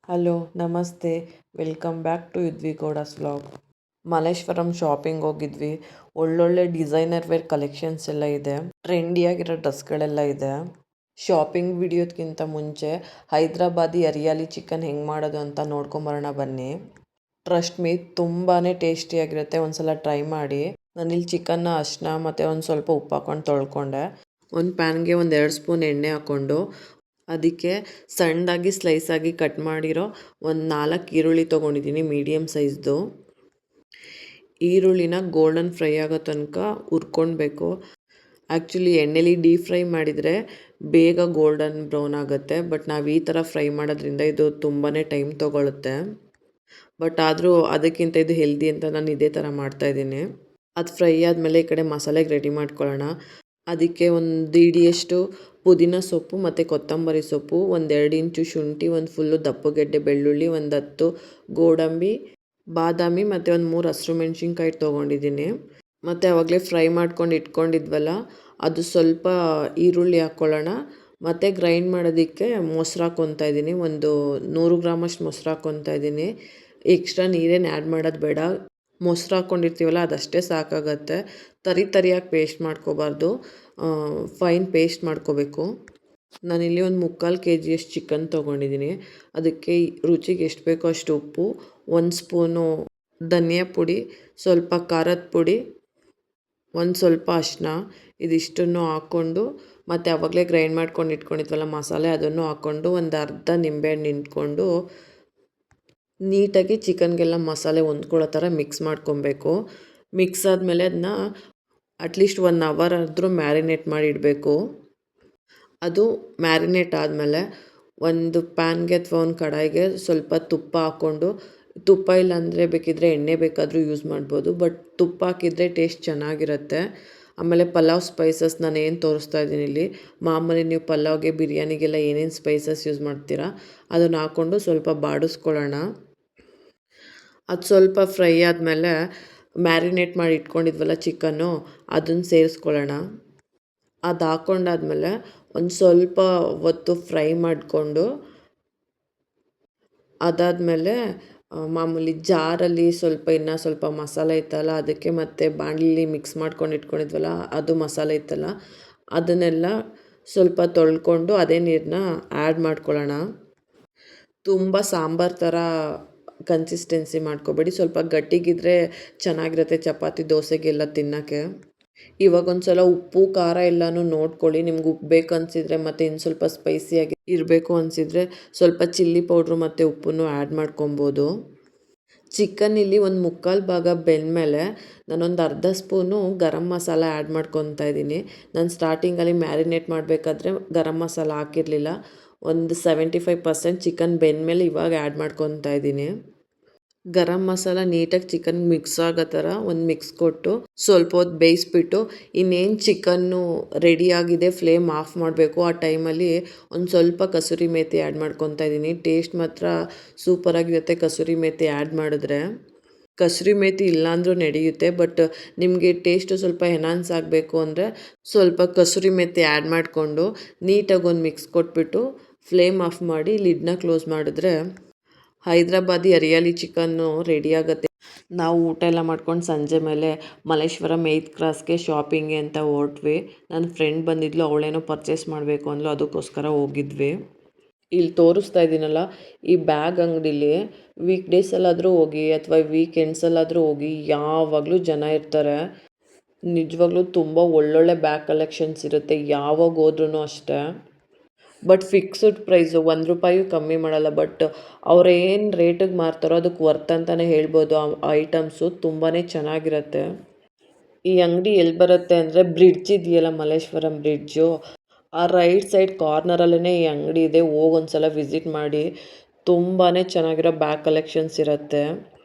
Hello ನಮಸ್ತೆ. Welcome back to ಯುದ್ವಿಗೌಡಸ್ vlog. Malleshwaram shopping ಹೋಗಿದ್ವಿ. ಒಳ್ಳೊಳ್ಳೆ ಡಿಸೈನರ್ ವೇರ್ ಕಲೆಕ್ಷನ್ಸ್ ಎಲ್ಲ ಇದೆ. ಟ್ರೆಂಡಿಯಾಗಿರೋ ಡ್ರೆಸ್ಗಳೆಲ್ಲ ಇದೆ. ಶಾಪಿಂಗ್ ವಿಡಿಯೋದ್ಕಿಂತ ಮುಂಚೆ ಹೈದ್ರಾಬಾದಿ ಹರಿಯಾಲಿ ಚಿಕನ್ ಹೆಂಗೆ ಮಾಡೋದು ಅಂತ ನೋಡ್ಕೊಂಬರೋಣ ಬನ್ನಿ. ಟ್ರಸ್ಟ್ ಮೀ, ತುಂಬಾ ಟೇಸ್ಟಿಯಾಗಿರುತ್ತೆ. ಒಂದ್ಸಲ ಟ್ರೈ ಮಾಡಿ. ನಾನಿಲ್ಲಿ ಚಿಕನ್ನ ಅರಿಶಿನ ಮತ್ತು ಒಂದು ಸ್ವಲ್ಪ ಉಪ್ಪು ಹಾಕೊಂಡು ತೊಳ್ಕೊಂಡೆ. ಒಂದು ಪ್ಯಾನ್ಗೆ 2 ಸ್ಪೂನ್ ಎಣ್ಣೆ ಹಾಕ್ಕೊಂಡು ಅದಕ್ಕೆ ಸಣ್ಣದಾಗಿ ಸ್ಲೈಸ್ ಆಗಿ ಕಟ್ ಮಾಡಿರೋ ಒಂದು 4 ಈರುಳ್ಳಿ ತೊಗೊಂಡಿದ್ದೀನಿ, ಮೀಡಿಯಮ್ ಸೈಜ್ದು. ಈರುಳ್ಳಿನ ಗೋಲ್ಡನ್ ಫ್ರೈ ಆಗೋ ತನಕ ಹುರ್ಕೊಳ್ಬೇಕು. ಆ್ಯಕ್ಚುಲಿ ಎಣ್ಣೆಲಿ ಡೀಪ್ ಫ್ರೈ ಮಾಡಿದರೆ ಬೇಗ ಗೋಲ್ಡನ್ ಬ್ರೌನ್ ಆಗುತ್ತೆ. ಬಟ್ ನಾವು ಈ ಥರ ಫ್ರೈ ಮಾಡೋದ್ರಿಂದ ಇದು ತುಂಬಾ ಟೈಮ್ ತೊಗೊಳುತ್ತೆ. ಬಟ್ ಆದರೂ ಅದಕ್ಕಿಂತ ಇದು ಹೆಲ್ದಿ ಅಂತ ನಾನು ಇದೇ ಥರ ಮಾಡ್ತಾಯಿದ್ದೀನಿ. ಅದು ಫ್ರೈ ಆದಮೇಲೆ ಈ ಕಡೆ ಮಸಾಲೆಗೆ ರೆಡಿ ಮಾಡ್ಕೊಳ್ಳೋಣ. ಅದಕ್ಕೆ ಒಂದು ಹಿಡಿಯಷ್ಟು ಪುದೀನ ಸೊಪ್ಪು ಮತ್ತು ಕೊತ್ತಂಬರಿ ಸೊಪ್ಪು, 1-2 ಇಂಚು ಶುಂಠಿ, ಒಂದು ಫುಲ್ಲು ದಪ್ಪಗೆಡ್ಡೆ ಬೆಳ್ಳುಳ್ಳಿ, ಒಂದು 10 ಗೋಡಂಬಿ, ಬಾದಾಮಿ ಮತ್ತು ಒಂದು 3 ಹಸಿರು ಮೆಣಸಿನ್ಕಾಯಿ ತೊಗೊಂಡಿದ್ದೀನಿ. ಮತ್ತು ಆವಾಗಲೇ ಫ್ರೈ ಮಾಡ್ಕೊಂಡು ಇಟ್ಕೊಂಡಿದ್ವಲ್ಲ, ಅದು ಸ್ವಲ್ಪ ಈರುಳ್ಳಿ ಹಾಕ್ಕೊಳ್ಳೋಣ. ಮತ್ತು ಗ್ರೈಂಡ್ ಮಾಡೋದಕ್ಕೆ ಮೊಸರು ಹಾಕ್ಕೊತಾ ಇದ್ದೀನಿ. ಒಂದು 100 ಗ್ರಾಮಷ್ಟು ಮೊಸರು ಹಾಕ್ಕೊತಾ ಇದ್ದೀನಿ. ಎಕ್ಸ್ಟ್ರಾ ನೀರೇನು ಆ್ಯಡ್ ಮಾಡೋದು ಬೇಡ. ಮೊಸರು ಹಾಕ್ಕೊಂಡಿರ್ತೀವಲ್ಲ ಅದಷ್ಟೇ ಸಾಕಾಗತ್ತೆ. ತರಿಯಾಗಿ ಪೇಸ್ಟ್ ಮಾಡ್ಕೋಬಾರ್ದು, ಫೈನ್ ಪೇಸ್ಟ್ ಮಾಡ್ಕೋಬೇಕು. ನಾನಿಲ್ಲಿ ಒಂದು 3/4 kg ಚಿಕನ್ ತೊಗೊಂಡಿದ್ದೀನಿ. ಅದಕ್ಕೆ ರುಚಿಗೆ ಎಷ್ಟು ಬೇಕೋ ಅಷ್ಟು ಉಪ್ಪು, 1 ಸ್ಪೂನು ಧನಿಯಾ ಪುಡಿ, ಸ್ವಲ್ಪ ಖಾರದ ಪುಡಿ, ಒಂದು ಸ್ವಲ್ಪ ಅರಿಶಿನ, ಇದಿಷ್ಟನ್ನು ಹಾಕ್ಕೊಂಡು ಮತ್ತು ಆವಾಗಲೇ ಗ್ರೈಂಡ್ ಮಾಡ್ಕೊಂಡು ಇಟ್ಕೊಂಡಿದ್ವಲ್ಲ ಮಸಾಲೆ, ಅದನ್ನು ಹಾಕ್ಕೊಂಡು ಒಂದು ಅರ್ಧ ನಿಂಬೆಹಣ್ಣು ಹಿಂಡ್ಕೊಂಡು ನೀಟಾಗಿ ಚಿಕನ್ಗೆಲ್ಲ ಮಸಾಲೆ ಹೊಂದ್ಕೊಳ್ಳೋ ಥರ ಮಿಕ್ಸ್ ಮಾಡ್ಕೊಬೇಕು. ಮಿಕ್ಸ್ ಆದಮೇಲೆ ಅದನ್ನ ಅಟ್ಲೀಸ್ಟ್ 1 ಅವರ್ ಆದರೂ ಮ್ಯಾರಿನೇಟ್ ಮಾಡಿ ಇಡಬೇಕು. ಅದು ಮ್ಯಾರಿನೇಟ್ ಆದಮೇಲೆ ಒಂದು ಪ್ಯಾನ್ಗೆ ಅಥವಾ ಒಂದು ಕಡಾಯಿಗೆ ಸ್ವಲ್ಪ ತುಪ್ಪ ಹಾಕ್ಕೊಂಡು, ತುಪ್ಪ ಇಲ್ಲಾಂದರೆ ಬೇಕಿದ್ದರೆ ಎಣ್ಣೆ ಬೇಕಾದರೂ ಯೂಸ್ ಮಾಡ್ಬೋದು. ಬಟ್ ತುಪ್ಪ ಹಾಕಿದರೆ ಟೇಸ್ಟ್ ಚೆನ್ನಾಗಿರುತ್ತೆ. ಆಮೇಲೆ ಪಲಾವ್ ಸ್ಪೈಸಸ್ ನಾನು ಏನು ತೋರಿಸ್ತಾ ಇದ್ದೀನಿ ಇಲ್ಲಿ, ಮಾಮೂಲಿ ನೀವು ಪಲಾವ್ಗೆ ಬಿರಿಯಾನಿಗೆಲ್ಲ ಏನೇನು ಸ್ಪೈಸಸ್ ಯೂಸ್ ಮಾಡ್ತೀರಾ ಅದನ್ನು ಹಾಕ್ಕೊಂಡು ಸ್ವಲ್ಪ ಬಾಡಿಸ್ಕೊಳ್ಳೋಣ. ಅದು ಸ್ವಲ್ಪ ಫ್ರೈ ಆದಮೇಲೆ ಮ್ಯಾರಿನೇಟ್ ಮಾಡಿ ಇಟ್ಕೊಂಡಿದ್ವಲ್ಲ ಚಿಕನ್ನು, ಅದನ್ನು ಸೇರಿಸ್ಕೊಳ್ಳೋಣ. ಅದು ಹಾಕ್ಕೊಂಡಾದ್ಮೇಲೆ ಒಂದು ಸ್ವಲ್ಪ ಹೊತ್ತು ಫ್ರೈ ಮಾಡಿಕೊಂಡು, ಅದಾದಮೇಲೆ ಮಾಮೂಲಿ ಜಾರಲ್ಲಿ ಇನ್ನೂ ಸ್ವಲ್ಪ ಮಸಾಲೆ ಇತ್ತಲ್ಲ ಅದಕ್ಕೆ, ಮತ್ತು ಬಾಣಲಿಲಿ ಮಿಕ್ಸ್ ಮಾಡ್ಕೊಂಡು ಇಟ್ಕೊಂಡಿದ್ವಲ್ಲ ಅದು ಮಸಾಲೆ ಇತ್ತಲ್ಲ ಅದನ್ನೆಲ್ಲ ಸ್ವಲ್ಪ ತೊಳ್ಕೊಂಡು ಅದೇ ನೀರನ್ನ ಆ್ಯಡ್ ಮಾಡ್ಕೊಳ್ಳೋಣ. ತುಂಬ ಸಾಂಬಾರು ಥರ ಕನ್ಸಿಸ್ಟೆನ್ಸಿ ಮಾಡ್ಕೋಬೇಡಿ, ಸ್ವಲ್ಪ ಗಟ್ಟಿಗಿದ್ರೆ ಚೆನ್ನಾಗಿರುತ್ತೆ ಚಪಾತಿ ದೋಸೆಗೆಲ್ಲ ತಿನ್ನೋಕ್ಕೆ. ಇವಾಗ ಒಂದು ಸಲ ಉಪ್ಪು ಖಾರ ಎಲ್ಲನೂ ನೋಡ್ಕೊಳ್ಳಿ. ನಿಮ್ಗೆ ಉಪ್ಪು ಬೇಕು ಅನಿಸಿದರೆ ಮತ್ತು ಇನ್ನು ಸ್ವಲ್ಪ ಸ್ಪೈಸಿಯಾಗಿ ಇರಬೇಕು ಅನಿಸಿದರೆ ಸ್ವಲ್ಪ ಚಿಲ್ಲಿ ಪೌಡ್ರು ಮತ್ತು ಉಪ್ಪನ್ನು ಆ್ಯಡ್ ಮಾಡ್ಕೊಬೋದು. ಚಿಕನ್ ಇಲ್ಲಿ ಒಂದು 3/4 ಭಾಗ ಬೆಂದಮೇಲೆ ನಾನೊಂದು ಅರ್ಧ ಸ್ಪೂನು ಗರಂ ಮಸಾಲ ಆ್ಯಡ್ ಮಾಡ್ಕೊತಾ ಇದ್ದೀನಿ. ನಾನು ಸ್ಟಾರ್ಟಿಂಗಲ್ಲಿ ಮ್ಯಾರಿನೇಟ್ ಮಾಡಬೇಕಾದ್ರೆ ಗರಂ ಮಸಾಲ ಹಾಕಿರಲಿಲ್ಲ. ಒಂದು 75% ಚಿಕನ್ ಬೆಂದಮೇಲೆ ಇವಾಗ ಆ್ಯಡ್ ಮಾಡ್ಕೊತಾ ಇದ್ದೀನಿ. ಗರಂ ಮಸಾಲ ನೀಟಾಗಿ ಚಿಕನ್ಗೆ ಮಿಕ್ಸ್ ಆಗೋ ಥರ ಒಂದು ಮಿಕ್ಸ್ ಕೊಟ್ಟು ಸ್ವಲ್ಪ ಹೊತ್ತು ಬೇಯಿಸ್ಬಿಟ್ಟು, ಇನ್ನೇನು ಚಿಕನ್ನು ರೆಡಿಯಾಗಿದೆ ಫ್ಲೇಮ್ ಆಫ್ ಮಾಡಬೇಕು ಆ ಟೈಮಲ್ಲಿ ಒಂದು ಸ್ವಲ್ಪ ಕಸೂರಿ ಮೇಥಿ ಆ್ಯಡ್ ಮಾಡ್ಕೊತಾ ಇದ್ದೀನಿ. ಟೇಸ್ಟ್ ಮಾತ್ರ ಸೂಪರಾಗಿರುತ್ತೆ ಕಸೂರಿ ಮೇಥಿ ಆ್ಯಡ್ ಮಾಡಿದ್ರೆ. ಕಸೂರಿ ಮೇಥಿ ಇಲ್ಲಾಂದ್ರೂ ನಡೆಯುತ್ತೆ, ಬಟ್ ನಿಮಗೆ ಟೇಸ್ಟು ಸ್ವಲ್ಪ ಎನ್ಹಾನ್ಸ್ ಆಗಬೇಕು ಅಂದರೆ ಸ್ವಲ್ಪ ಕಸೂರಿ ಮೇಥಿ ಆ್ಯಡ್ ಮಾಡಿಕೊಂಡು ನೀಟಾಗಿ ಒಂದು ಮಿಕ್ಸ್ ಕೊಟ್ಬಿಟ್ಟು ಫ್ಲೇಮ್ ಆಫ್ ಮಾಡಿ ಲಿಡ್ನ ಕ್ಲೋಸ್ ಮಾಡಿದ್ರೆ ಹೈದ್ರಾಬಾದಿ ಹರಿಯಾಲಿ ಚಿಕನ್ನು ರೆಡಿಯಾಗುತ್ತೆ. ನಾವು ಊಟ ಎಲ್ಲ ಮಾಡ್ಕೊಂಡು ಸಂಜೆ ಮೇಲೆ ಮಲ್ಲೇಶ್ವರಂ 8th ಕ್ರಾಸ್ಗೆ ಶಾಪಿಂಗ್ಗೆ ಅಂತ ಹೊರಟ್ವಿ. ನನ್ನ ಫ್ರೆಂಡ್ ಬಂದಿದ್ಲು, ಅವಳೇನೋ ಪರ್ಚೇಸ್ ಮಾಡಬೇಕು ಅಂದ್ಲು, ಅದಕ್ಕೋಸ್ಕರ ಹೋಗಿದ್ವಿ. ಇಲ್ಲಿ ತೋರಿಸ್ತಾ ಇದ್ದೀನಲ್ಲ, ಈ ಬ್ಯಾಗ್ ಅಂಗಡಿಲಿ ವೀಕ್ ಡೇಸಲ್ಲಾದರೂ ಹೋಗಿ ಅಥವಾ ವೀಕೆಂಡ್ಸಲ್ಲಾದರೂ ಹೋಗಿ ಯಾವಾಗಲೂ ಜನ ಇರ್ತಾರೆ. ನಿಜವಾಗ್ಲೂ ತುಂಬ ಒಳ್ಳೊಳ್ಳೆ ಬ್ಯಾಗ್ ಕಲೆಕ್ಷನ್ಸ್ ಇರುತ್ತೆ ಯಾವಾಗ ಹೋದ್ರೂ ಅಷ್ಟೇ. ಬಟ್ ಫಿಕ್ಸ್ಡ್ ಪ್ರೈಸು, ₹1 ಕಮ್ಮಿ ಮಾಡಲ್ಲ. ಬಟ್ ಅವ್ರು ಏನು ರೇಟಿಗೆ ಮಾರ್ತಾರೋ ಅದಕ್ಕೆ ವರ್ತ್ ಅಂತಲೇ ಹೇಳ್ಬೋದು. ಆ ಐಟಮ್ಸು ತುಂಬಾ ಚೆನ್ನಾಗಿರುತ್ತೆ. ಈ ಅಂಗಡಿ ಎಲ್ಲಿ ಬರುತ್ತೆ ಅಂದರೆ, ಬ್ರಿಡ್ಜ್ ಇದೆಯಲ್ಲ ಮಲ್ಲೇಶ್ವರಂ ಬ್ರಿಡ್ಜು, ಆ ರೈಟ್ ಸೈಡ್ ಕಾರ್ನರಲ್ಲೇ ಈ ಅಂಗಡಿ ಇದೆ. ಒಂದ್ಸಲ ವಿಸಿಟ್ ಮಾಡಿ. ತುಂಬಾ ಚೆನ್ನಾಗಿರೋ ಬ್ಯಾಗ್ ಕಲೆಕ್ಷನ್ಸ್ ಇರುತ್ತೆ.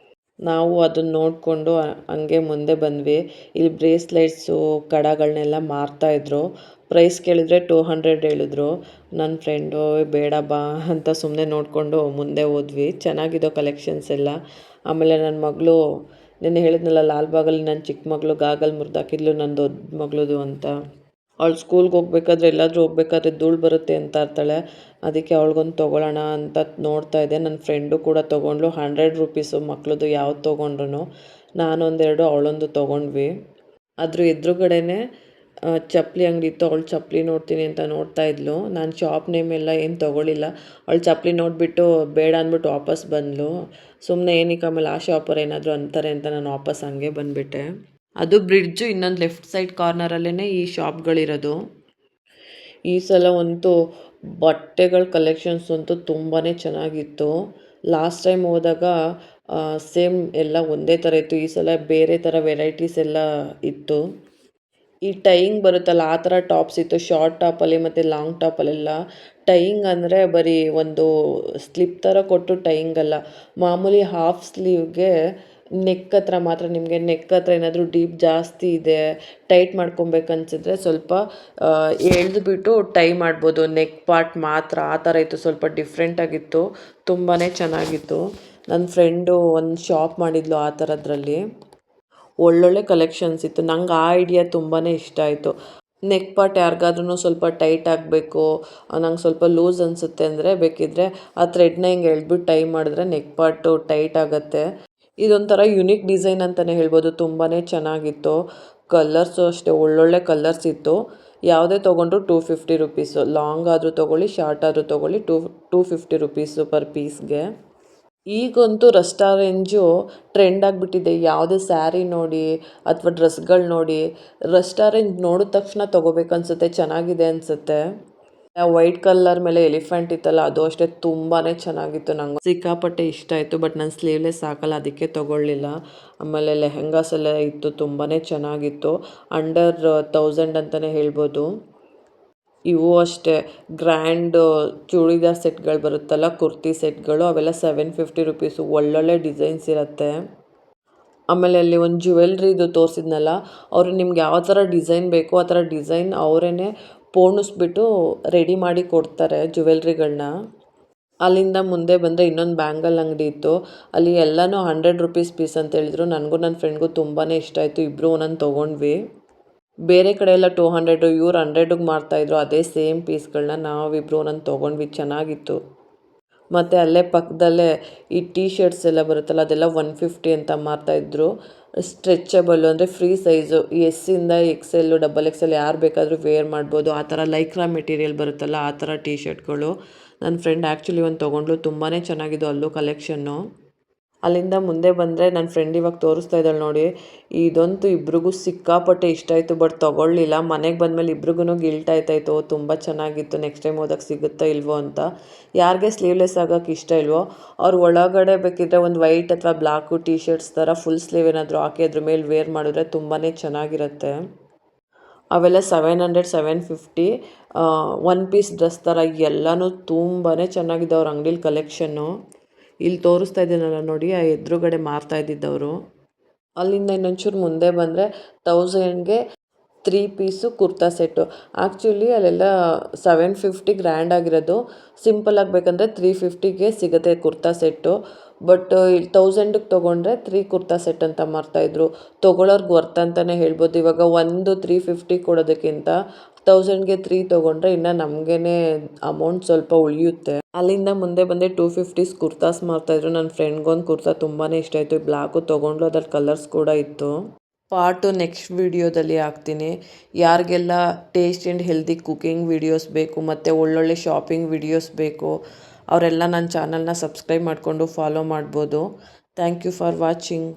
ನಾವು ಅದನ್ನು ನೋಡಿಕೊಂಡು ಹಂಗೆ ಮುಂದೆ ಬಂದ್ವಿ. ಇಲ್ಲಿ ಬ್ರೇಸ್ಲೆಟ್ಸು ಕಡಗಳನ್ನೆಲ್ಲ ಮಾರ್ತಾಯಿದ್ರು. ಪ್ರೈಸ್ ಕೇಳಿದರೆ 200 ಹೇಳಿದ್ರು. ನನ್ನ ಫ್ರೆಂಡು ಬೇಡ ಬಾ ಅಂತ ಸುಮ್ಮನೆ ನೋಡಿಕೊಂಡು ಮುಂದೆ ಹೋದ್ವಿ. ಚೆನ್ನಾಗಿದ್ದೋ ಕಲೆಕ್ಷನ್ಸ್ ಎಲ್ಲ. ಆಮೇಲೆ ನನ್ನ ಮಗಳು, ನೆನ್ನೆ ಹೇಳಿದ್ನಲ್ಲ ಲಾಲ್ಬಾಗಲ್ಲಿ ನನ್ನ ಚಿಕ್ಕ ಮಗಳು ಗಾಗಲ್ ಮುರಿದಾಕಿದ್ಲು ನನ್ನ ದೊಡ್ಡ ಮಗಳದು ಅಂತ, ಅವಳು ಸ್ಕೂಲ್ಗೆ ಹೋಗ್ಬೇಕಾದ್ರೆ ಎಲ್ಲಾದರೂ ಹೋಗ್ಬೇಕಾದ್ರೆ ಧೂಳು ಬರುತ್ತೆ ಅಂತ ಇರ್ತಾಳೆ. ಅದಕ್ಕೆ ಅವಳಿಗೊಂದು ತೊಗೊಳ್ಳೋಣ ಅಂತ ನೋಡ್ತಾ ಇದ್ದೆ. ನನ್ನ ಫ್ರೆಂಡು ಕೂಡ ತೊಗೊಂಡ್ಳು. 100 ರುಪೀಸು ಮಕ್ಳದ್ದು ಯಾವ್ದು ತೊಗೊಂಡ್ರು. ನಾನೊಂದೆರಡು ಅವಳೊಂದು ತೊಗೊಂಡ್ವಿ. ಅದ್ರ ಎದುರುಗಡೆನೇ ಚಪ್ಪಲಿ ಅಂಗಡಿ ಇತ್ತು. ಅವಳು ಚಪ್ಪಲಿ ನೋಡ್ತೀನಿ ಅಂತ ನೋಡ್ತಾ ಇದ್ಲು. ನಾನು ಶಾಪ್ ನೇಮ್ ಎಲ್ಲ ಏನು ತೊಗೊಳ್ಳಿಲ್ಲ. ಅವಳು ಚಪ್ಪಲಿ ನೋಡಿಬಿಟ್ಟು ಬೇಡ ಅಂದ್ಬಿಟ್ಟು ವಾಪಸ್ ಬಂದಳು. ಸುಮ್ಮನೆ ಏನಕ್ಕೆ ಆಮೇಲೆ ಆ ಶಾಪರ್ ಏನಾದರೂ ಅಂತಾರೆ ಅಂತ ನಾನು ವಾಪಸ್ ಹಂಗೆ ಬಂದುಬಿಟ್ಟೆ. ಅದು ಬ್ರಿಡ್ಜು ಇನ್ನೊಂದು ಲೆಫ್ಟ್ ಸೈಡ್ ಕಾರ್ನರಲ್ಲೇ ಈ ಶಾಪ್ಗಳಿರೋದು. ಈ ಸಲ ಅಂತೂ ಬಟ್ಟೆಗಳ ಕಲೆಕ್ಷನ್ಸ್ ಅಂತೂ ತುಂಬಾ ಚೆನ್ನಾಗಿತ್ತು. ಲಾಸ್ಟ್ ಟೈಮ್ ಹೋದಾಗ ಸೇಮ್ ಎಲ್ಲ ಒಂದೇ ಥರ ಇತ್ತು. ಈ ಸಲ ಬೇರೆ ಥರ ವೆರೈಟೀಸ್ ಎಲ್ಲ ಇತ್ತು. ಈ ಟೈಯಿಂಗ್ ಬರುತ್ತಲ್ಲ ಆ ಥರ ಟಾಪ್ಸ್ ಇತ್ತು. ಶಾರ್ಟ್ ಟಾಪಲ್ಲಿ ಮತ್ತು ಲಾಂಗ್ ಟಾಪಲ್ಲೆಲ್ಲ ಟೈಯಿಂಗ್ ಅಂದರೆ ಬರೀ ಒಂದು ಸ್ಲಿಪ್ ಥರ ಕೊಟ್ಟು ಟೈಯಿಂಗ್ ಅಲ್ಲ, ಮಾಮೂಲಿ ಹಾಫ್ ಸ್ಲೀವ್ಗೆ ನೆಕ್ ಹತ್ರ ಮಾತ್ರ. ನಿಮಗೆ ನೆಕ್ ಹತ್ರ ಏನಾದರೂ ಡೀಪ್ ಜಾಸ್ತಿ ಇದೆ, ಟೈಟ್ ಮಾಡ್ಕೊಬೇಕನ್ಸಿದ್ರೆ ಸ್ವಲ್ಪ ಎಳೆದ್ಬಿಟ್ಟು ಟೈ ಮಾಡ್ಬೋದು. ನೆಕ್ ಪಾರ್ಟ್ ಮಾತ್ರ ಆ ಥರ ಇತ್ತು. ಸ್ವಲ್ಪ ಡಿಫ್ರೆಂಟಾಗಿತ್ತು, ತುಂಬಾ ಚೆನ್ನಾಗಿತ್ತು. ನನ್ನ ಫ್ರೆಂಡು ಒಂದು ಶಾಪ್ ಮಾಡಿದ್ಲು ಆ ಥರದ್ರಲ್ಲಿ. ಒಳ್ಳೊಳ್ಳೆ ಕಲೆಕ್ಷನ್ಸ್ ಇತ್ತು. ನಂಗೆ ಆ ಐಡಿಯಾ ತುಂಬಾ ಇಷ್ಟ ಆಯಿತು. ನೆಕ್ ಪಾರ್ಟ್ ಯಾರಿಗಾದ್ರೂ ಸ್ವಲ್ಪ ಟೈಟ್ ಆಗಬೇಕು, ನಂಗೆ ಸ್ವಲ್ಪ ಲೂಸ್ ಅನಿಸುತ್ತೆ ಅಂದರೆ ಬೇಕಿದ್ದರೆ ಆ ಥ್ರೆಡ್ನ ಹಿಂಗೆ ಎಳ್ದ್ಬಿಟ್ಟು ಟೈ ಮಾಡಿದ್ರೆ ನೆಕ್ ಪಾರ್ಟು ಟೈಟ್ ಆಗುತ್ತೆ. ಇದೊಂಥರ ಯುನಿಕ್ ಡಿಸೈನ್ ಅಂತಲೇ ಹೇಳ್ಬೋದು. ತುಂಬಾ ಚೆನ್ನಾಗಿತ್ತು. ಕಲರ್ಸು ಅಷ್ಟೇ ಒಳ್ಳೊಳ್ಳೆ ಕಲರ್ಸ್ ಇತ್ತು. ಯಾವುದೇ ತೊಗೊಂಡ್ರು 250 ರುಪೀಸು. ಲಾಂಗ್ ಆದರೂ ತೊಗೊಳ್ಳಿ, ಶಾರ್ಟ್ ಆದರೂ ತೊಗೊಳ್ಳಿ, 250 ರುಪೀಸು ಪರ್ ಪೀಸ್ಗೆ. ಈಗಂತೂ ರೆಸ್ಟಾರೆಂಜು ಟ್ರೆಂಡ್ ಆಗಿಬಿಟ್ಟಿದೆ. ಯಾವುದೇ ಸ್ಯಾರಿ ನೋಡಿ ಅಥವಾ ಡ್ರೆಸ್ಗಳು ನೋಡಿ ರೆಸ್ಟಾರೆಂಜ್ ನೋಡಿದ ತಕ್ಷಣ ತೊಗೋಬೇಕನ್ಸುತ್ತೆ, ಚೆನ್ನಾಗಿದೆ ಅನಿಸುತ್ತೆ. ವೈಟ್ ಕಲರ್ ಮೇಲೆ ಎಲಿಫೆಂಟ್ ಇತ್ತಲ್ಲ, ಅದು ಅಷ್ಟೇ ತುಂಬಾ ಚೆನ್ನಾಗಿತ್ತು. ನಂಗೆ ಸಿಕ್ಕಾಪಟ್ಟೆ ಇಷ್ಟ ಆಯಿತು. ಬಟ್ ನಾನು ಸ್ಲೀವ್ಲೆಸ್ ಹಾಕಲ್ಲ, ಅದಕ್ಕೆ ತೊಗೊಳ್ಳಿಲ್ಲ. ಆಮೇಲೆ ಲೆಹೆಂಗಾಸ್ ಎಲ್ಲ ಇತ್ತು, ತುಂಬಾ ಚೆನ್ನಾಗಿತ್ತು. ಅಂಡರ್ 1000 ಅಂತಲೇ ಹೇಳ್ಬೋದು. ಇವು ಅಷ್ಟೇ ಗ್ರ್ಯಾಂಡ್ ಚೂಡಿದಾರ್ ಸೆಟ್ಗಳು ಬರುತ್ತಲ್ಲ, ಕುರ್ತಿ ಸೆಟ್ಗಳು, ಅವೆಲ್ಲ 750 ರುಪೀಸು. ಒಳ್ಳೊಳ್ಳೆ ಡಿಸೈನ್ಸ್ ಇರುತ್ತೆ. ಆಮೇಲೆ ಅಲ್ಲಿ ಒಂದು ಜ್ಯುವೆಲ್ರಿದು ತೋರಿಸಿದ್ನಲ್ಲ, ಅವರು ನಿಮ್ಗೆ ಯಾವ ಥರ ಡಿಸೈನ್ ಬೇಕೋ ಆ ಥರ ಡಿಸೈನ್ ಅವರೇ ಪೋಣಿಸ್ಬಿಟ್ಟು ರೆಡಿ ಮಾಡಿ ಕೊಡ್ತಾರೆ ಜ್ಯುವೆಲ್ರಿಗಳನ್ನ. ಅಲ್ಲಿಂದ ಮುಂದೆ ಬಂದರೆ ಇನ್ನೊಂದು ಬ್ಯಾಂಗಲ್ ಅಂಗಡಿ ಇತ್ತು. ಅಲ್ಲಿ ಎಲ್ಲನೂ 100 ರುಪೀಸ್ ಪೀಸ್ ಅಂತ ಹೇಳಿದ್ರು. ನನಗೂ ನನ್ನ ಫ್ರೆಂಡ್ಗೂ ತುಂಬಾ ಇಷ್ಟ ಆಯಿತು. ಇಬ್ಬರು ಒಂದೊಂದು ತೊಗೊಂಡ್ವಿ. ಬೇರೆ ಕಡೆ ಎಲ್ಲ 200, ಇವ್ರು 100ಗೆ ಮಾರ್ತಾಯಿದ್ರು ಅದೇ ಸೇಮ್ ಪೀಸ್ಗಳನ್ನ. ನಾವಿಬ್ಬರು ಒಂದೊಂದು ತೊಗೊಂಡ್ವಿ, ಚೆನ್ನಾಗಿತ್ತು. ಮತ್ತು ಅಲ್ಲೇ ಪಕ್ಕದಲ್ಲೇ ಈ ಟೀ ಶರ್ಟ್ಸ್ ಎಲ್ಲ ಬರುತ್ತಲ್ಲ, ಅದೆಲ್ಲ 150 ಅಂತ ಮಾರ್ತಾಯಿದ್ರು. ಸ್ಟ್ರೆಚಬಲ್ಲು ಅಂದರೆ ಫ್ರೀ ಸೈಜು, ಎಸ್ಸಿಂದ XL, XXL ಯಾರು ಬೇಕಾದರೂ ವೇರ್ ಮಾಡ್ಬೋದು. ಆ ಥರ ಲೈಕ್ರಾ ಮೆಟೀರಿಯಲ್ ಬರುತ್ತಲ್ಲ ಆ ಥರ ಟೀ ಶರ್ಟ್ಗಳು. ನನ್ನ ಫ್ರೆಂಡ್ ಆ್ಯಕ್ಚುಲಿ ಒಂದು ತೊಗೊಂಡ್ಲು, ತುಂಬಾ ಚೆನ್ನಾಗಿದ್ದು ಅಲ್ಲೂ ಕಲೆಕ್ಷನ್ನು. ಅಲ್ಲಿಂದ ಮುಂದೆ ಬಂದರೆ ನನ್ನ ಫ್ರೆಂಡ್ ಇವಾಗ ತೋರಿಸ್ತಾ ಇದ್ದಾಳೆ ನೋಡಿ, ಇದಂತೂ ಇಬ್ರಿಗೂ ಸಿಕ್ಕಾಪಟ್ಟೆ ಇಷ್ಟ ಆಯಿತು. ಬಟ್ ತೊಗೊಳ್ಳಿಲ್ಲ. ಮನೆಗೆ ಬಂದಮೇಲೆ ಇಬ್ರಿಗೂ ಗಿಲ್ಟ್ ಆಯ್ತಾಯಿತ್ತು. ತುಂಬ ಚೆನ್ನಾಗಿತ್ತು, ನೆಕ್ಸ್ಟ್ ಟೈಮ್ ಹೋದಾಗ ಸಿಗುತ್ತೋ ಇಲ್ವೋ ಅಂತ. ಯಾರಿಗೆ ಸ್ಲೀವ್ಲೆಸ್ ಆಗೋಕ್ಕೆ ಇಷ್ಟ ಇಲ್ವೋ ಅವ್ರು ಒಳಗಡೆ ಬೇಕಿದ್ದರೆ ಒಂದು ವೈಟ್ ಅಥವಾ ಬ್ಲ್ಯಾಕು ಟೀ ಶರ್ಟ್ಸ್ ಥರ ಫುಲ್ ಸ್ಲೀವ್ ಏನಾದರೂ ಹಾಕಿ ಅದ್ರ ಮೇಲೆ ವೇರ್ ಮಾಡಿದ್ರೆ ತುಂಬಾ ಚೆನ್ನಾಗಿರುತ್ತೆ. ಅವೆಲ್ಲ 700, 750. ಒನ್ ಪೀಸ್ ಡ್ರೆಸ್ ಥರ ಎಲ್ಲನೂ ತುಂಬಾ ಚೆನ್ನಾಗಿದೆ ಅವ್ರ ಅಂಗಡೀಲಿ ಕಲೆಕ್ಷನ್ನು. ಇಲ್ಲಿ ತೋರಿಸ್ತಾ ಇದ್ದೀನಲ್ಲ ನೋಡಿ, ಆ ಎದುರುಗಡೆ ಮಾರ್ತಾ ಇದ್ದಿದ್ದವರು. ಅಲ್ಲಿಂದ ಇನ್ನೊಂಚೂರು ಮುಂದೆ ಬಂದರೆ 1000ಗೆ 3 ಪೀಸು ಕುರ್ತಾ ಸೆಟ್ಟು. ಆ್ಯಕ್ಚುಲಿ ಅಲ್ಲೆಲ್ಲ 750 ಗ್ರ್ಯಾಂಡ್ ಆಗಿರೋದು. ಸಿಂಪಲ್ ಆಗಬೇಕಂದ್ರೆ 350ಗೆ ಸಿಗುತ್ತೆ ಕುರ್ತಾ ಸೆಟ್ಟು. ಬಟ್ ಇಲ್ಲಿ 1000ಗೆ ತೊಗೊಂಡ್ರೆ 3 ಕುರ್ತಾ ಸೆಟ್ ಅಂತ ಮಾರ್ತಾಯಿದ್ರು. ತೊಗೊಳೋರ್ಗೆ ವರ್ತ್ ಅಂತಲೇ ಹೇಳ್ಬೋದು. ಇವಾಗ ಒಂದು 350 ಕೊಡೋದಕ್ಕಿಂತ 1000ಗೆ 3 ತೊಗೊಂಡ್ರೆ ಇನ್ನು ನಮಗೇ ಅಮೌಂಟ್ ಸ್ವಲ್ಪ ಉಳಿಯುತ್ತೆ. ಅಲ್ಲಿಂದ ಮುಂದೆ ಬಂದೆ 250 ಕುರ್ತಾಸ್ ಮಾರ್ತಾಯಿದ್ರು. ನನ್ನ ಫ್ರೆಂಡ್ಗೊಂದು ಕುರ್ತಾ ತುಂಬಾ ಇಷ್ಟ ಆಯಿತು. ಬ್ಲ್ಯಾಕು ತೊಗೊಂಡ್ಲು, ಅದ್ರಲ್ಲಿ ಕಲರ್ಸ್ ಕೂಡ ಇತ್ತು. ಪಾರ್ಟು ನೆಕ್ಸ್ಟ್ ವೀಡಿಯೋದಲ್ಲಿ ಹಾಕ್ತೀನಿ. ಯಾರಿಗೆಲ್ಲ taste and healthy cooking videos ಬೇಕು ಮತ್ತು ಒಳ್ಳೊಳ್ಳೆ ಶಾಪಿಂಗ್ ವೀಡಿಯೋಸ್ ಬೇಕು ಅವರೆಲ್ಲ ನನ್ನ ಚಾನಲ್ನ ಸಬ್ಸ್ಕ್ರೈಬ್ ಮಾಡಿಕೊಂಡು ಫಾಲೋ ಮಾಡ್ಬೋದು. Thank you for watching.